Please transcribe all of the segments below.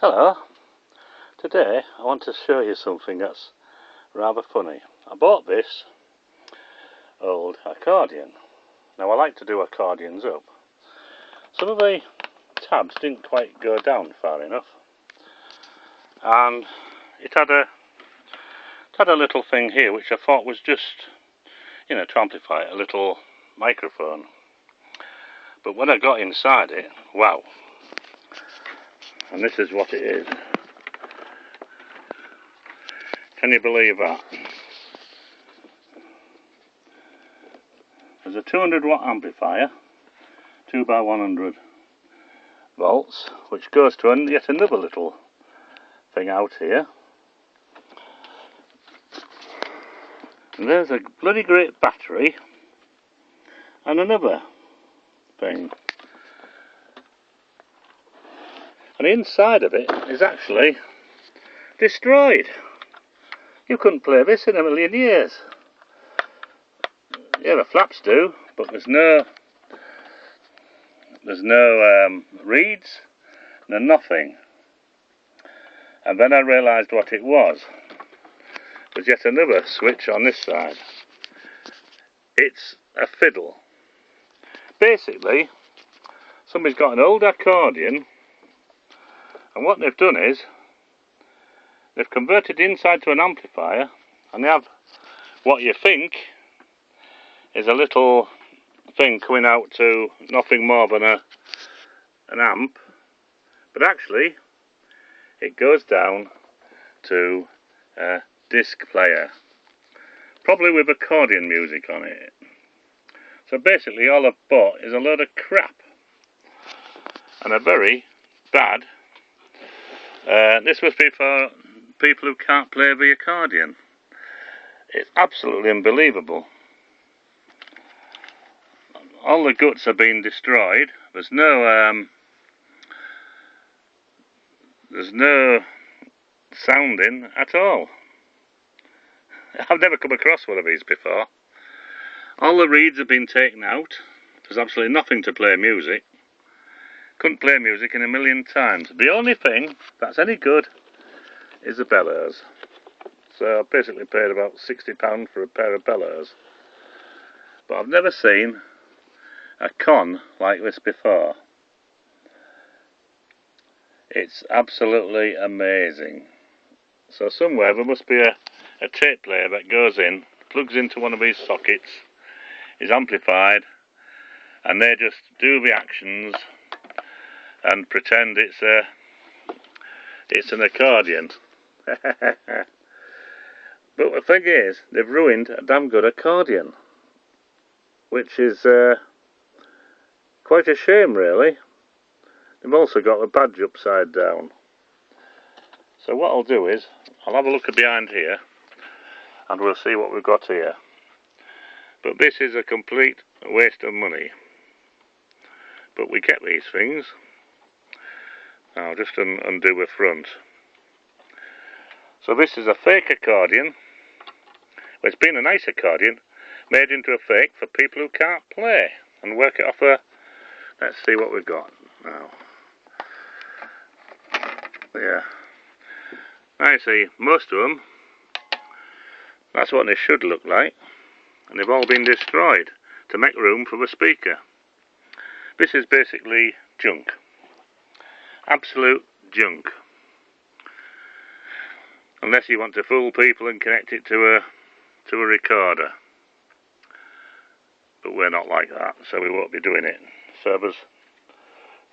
Hello, today I want to show you something that's rather funny. I bought this old accordion. Now I like to do accordions up. Some of the tabs didn't quite go down far enough, and it had a little thing here which I thought was just, to amplify it, a little microphone. But when I got inside it, wow. And this is what it is. Can you believe that? There's a 200 watt amplifier, 2x100 volts, which goes to yet another little thing out here. And there's a bloody great battery and another thing. And inside of it is actually destroyed. You couldn't play this in a million years. Yeah, the flaps do, but there's no reeds, no nothing. And then I realised what it was. There's yet another switch on this side. It's a fiddle. Basically, somebody's got an old accordion, and what they've done is they've converted the inside to an amplifier, and they have what you think is a little thing coming out to nothing more than an amp, but actually it goes down to a disc player, probably with accordion music on it. So basically all I've bought is a load of crap, and a very bad. This must be for people who can't play the accordion. It's absolutely unbelievable. All the guts have been destroyed. There's no sounding at all. I've never come across one of these before. All the reeds have been taken out. There's absolutely nothing to play music. Couldn't play music in a million times. The only thing that's any good is the bellows. So I basically paid about £60 for a pair of bellows. But I've never seen a con like this before. It's absolutely amazing. So somewhere there must be a tape player that goes in, plugs into one of these sockets, is amplified, and they just do the actions and pretend it's an accordion. But the thing is, they've ruined a damn good accordion, which is quite a shame, really. They've also got the badge upside down. So what I'll do is, I'll have a look at behind here, and we'll see what we've got here. But this is a complete waste of money. But we get these things. I'll just undo the front. So this is a fake accordion. Well, it's been a nice accordion, made into a fake for people who can't play, and work it off a... Let's see what we've got now. Yeah. I see, most of them, that's what they should look like, and they've all been destroyed to make room for the speaker. This is basically junk. Absolute junk. Unless you want to fool people and connect it to a recorder. But we're not like that, so we won't be doing it. So there's,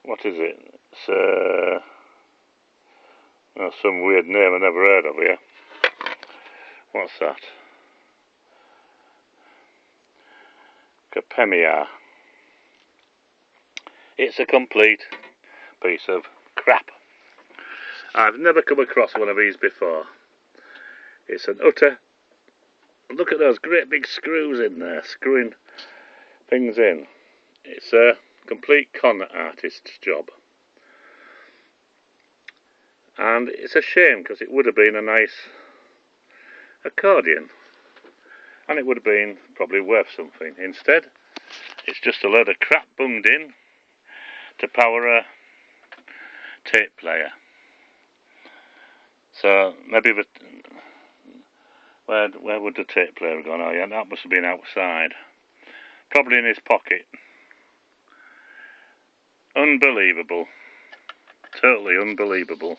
what is it? It's some weird name I never heard of here. What's that? Capemia. It's a complete piece of crap. I've never come across one of these before. It's an utter... Look at those great big screws in there, screwing things in. It's a complete con artist's job. And it's a shame, because it would have been a nice accordion. And it would have been probably worth something. Instead, it's just a load of crap bunged in to power a tape player. So maybe where would the tape player have gone? Oh yeah, that must have been outside. Probably in his pocket. Unbelievable. Totally unbelievable.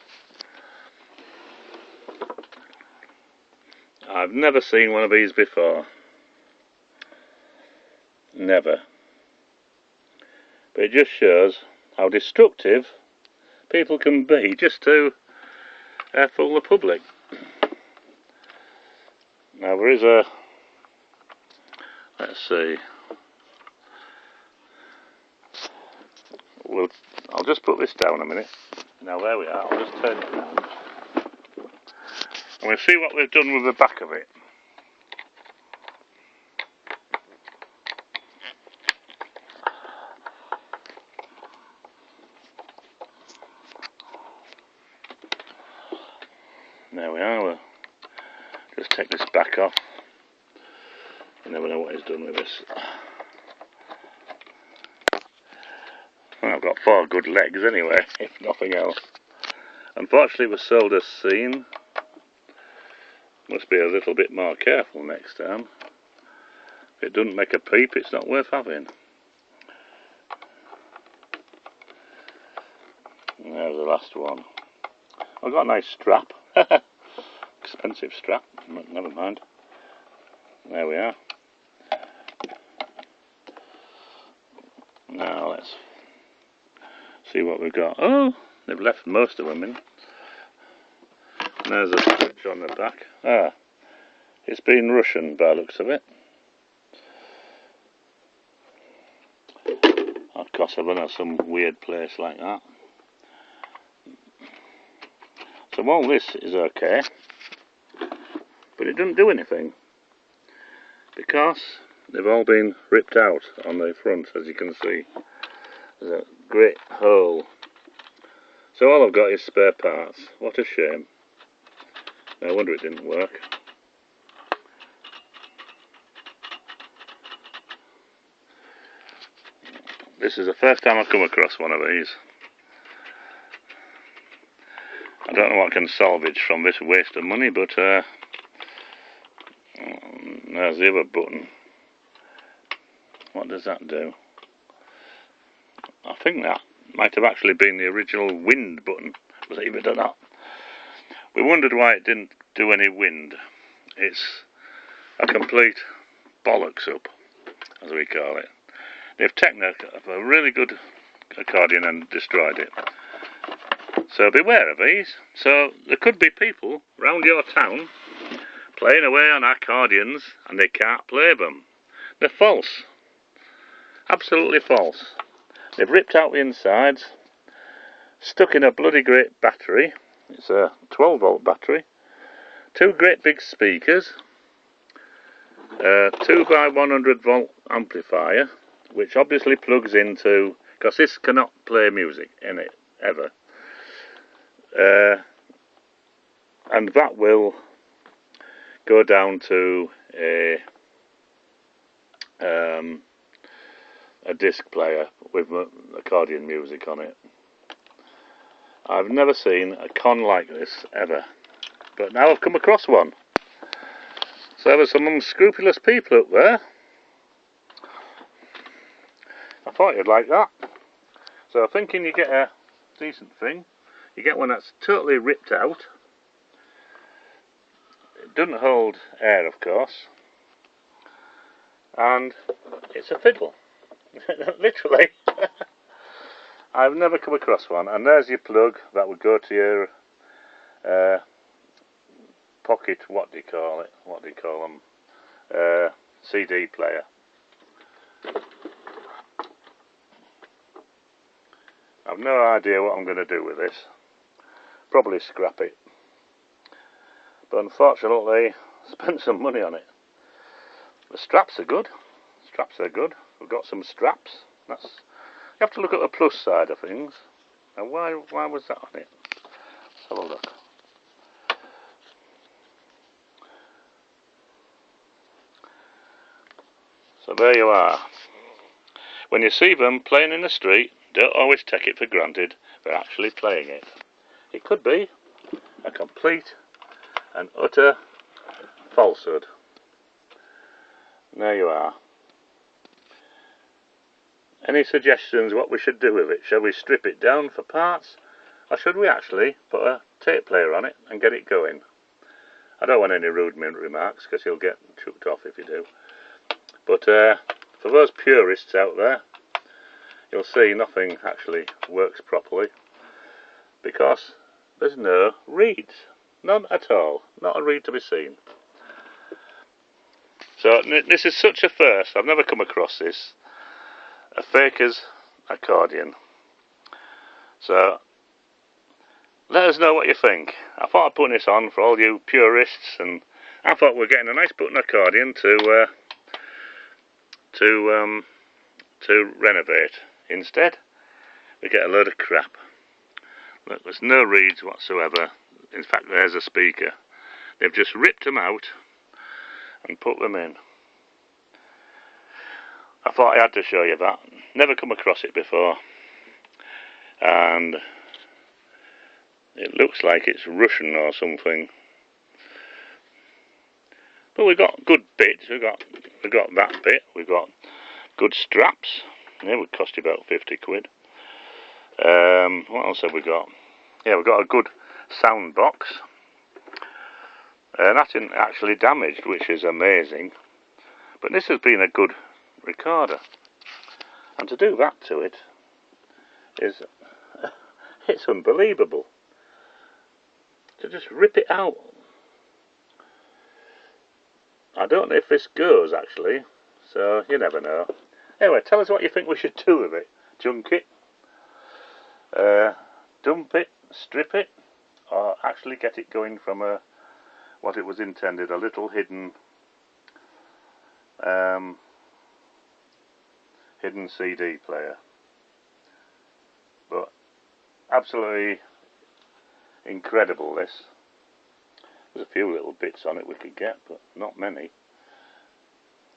I've never seen one of these before. Never. But it just shows how destructive people can be just to fool the public. Now there is a... Let's see. I'll just put this down a minute. Now there we are, I'll just turn it around. And we'll see what we've done with the back of it. There we are, we'll just take this back off. You never know what he's done with this. Well, I've got 4 good legs anyway, if nothing else. Unfortunately it was sold as seen. Must be a little bit more careful next time. If it doesn't make a peep, it's not worth having. And there's the last one. I've got a nice strap. Expensive strap, never mind. There we are. Now let's see what we've got. Oh, they've left most of them in. And there's a switch on the back. Ah, it's been Russian by the looks of it. Of course, I've been at some weird place like that. So all this is okay, but it doesn't do anything because they've all been ripped out on the front, as you can see. There's a great hole. So all I've got is spare parts. What a shame. No wonder it didn't work. This is the first time I've come across one of these. I don't know what can salvage from this waste of money, but there's the other button. What does that do? I think that might have actually been the original wind button, believe it or not. We wondered why it didn't do any wind. It's a complete bollocks up, as we call it. They've taken a really good accordion and destroyed it. So beware of these. So there could be people round your town playing away on accordions and they can't play them. They're false. Absolutely false. They've ripped out the insides, stuck in a bloody great battery. It's a 12 volt battery. 2 great big speakers. 2 by 100 volt amplifier, which obviously plugs into, because this cannot play music in it, ever. And that will go down to a disc player with accordion music on it. I've never seen a con like this ever, but now I've come across one. So there's some unscrupulous people up there. I thought you'd like that. So thinking you get a decent thing. You get one that's totally ripped out. It doesn't hold air, of course. And it's a fiddle. Literally. I've never come across one. And there's your plug that would go to your pocket, what do you call it? What do you call them? CD player. I've no idea what I'm going to do with this. Probably scrap it. But unfortunately, I spent some money on it. The straps are good. Straps are good. We've got some straps. You have to look at the plus side of things. And why was that on it? Let's have a look. So there you are. When you see them playing in the street, don't always take it for granted they're actually playing it. It could be, a complete and utter falsehood. There you are. Any suggestions what we should do with it? Shall we strip it down for parts, or should we actually put a tape player on it and get it going? I don't want any rude remarks, because you'll get chucked off if you do. But for those purists out there, you'll see nothing actually works properly, because there's no reeds. None at all. Not a reed to be seen. So this is such a first. I've never come across this. A faker's accordion. So let us know what you think. I thought I'd put this on for all you purists, and I thought we're getting a nice button accordion to renovate. Instead, we get a load of crap. Look, there's no reeds whatsoever. In fact, there's a speaker. They've just ripped them out and put them in. I thought I had to show you that. Never come across it before. And it looks like it's Russian or something. But we've got good bits. We've got that bit. We've got good straps. They would cost you about 50 quid. What else have we got? Yeah, we've got a good sound box. That isn't actually damaged, which is amazing. But this has been a good recorder. And to do that to it is... it's unbelievable. To just rip it out. I don't know if this goes actually, so you never know. Anyway, tell us what you think we should do with it. Junk it, dump it, strip it, or actually get it going from what it was intended, a little hidden CD player. But absolutely incredible this. There's a few little bits on it we could get, but not many.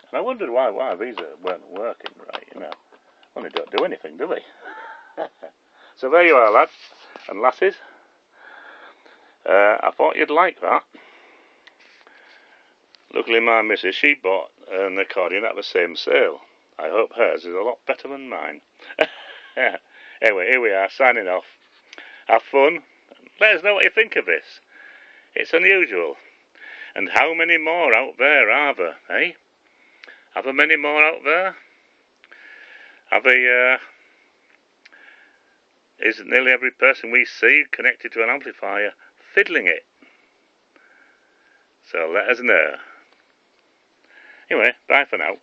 And I wondered why these weren't working right, you know. Well, they don't do anything, do they? So there you are, lads and lasses. I thought you'd like that. Luckily my missus, she bought an accordion at the same sale. I hope hers is a lot better than mine. Anyway, here we are, signing off. Have fun. Let us know what you think of this. It's unusual. And how many more out there are there, eh? Are there many more out there? Are they, is nearly every person we see connected to an amplifier fiddling it? So let us know. Anyway, bye for now.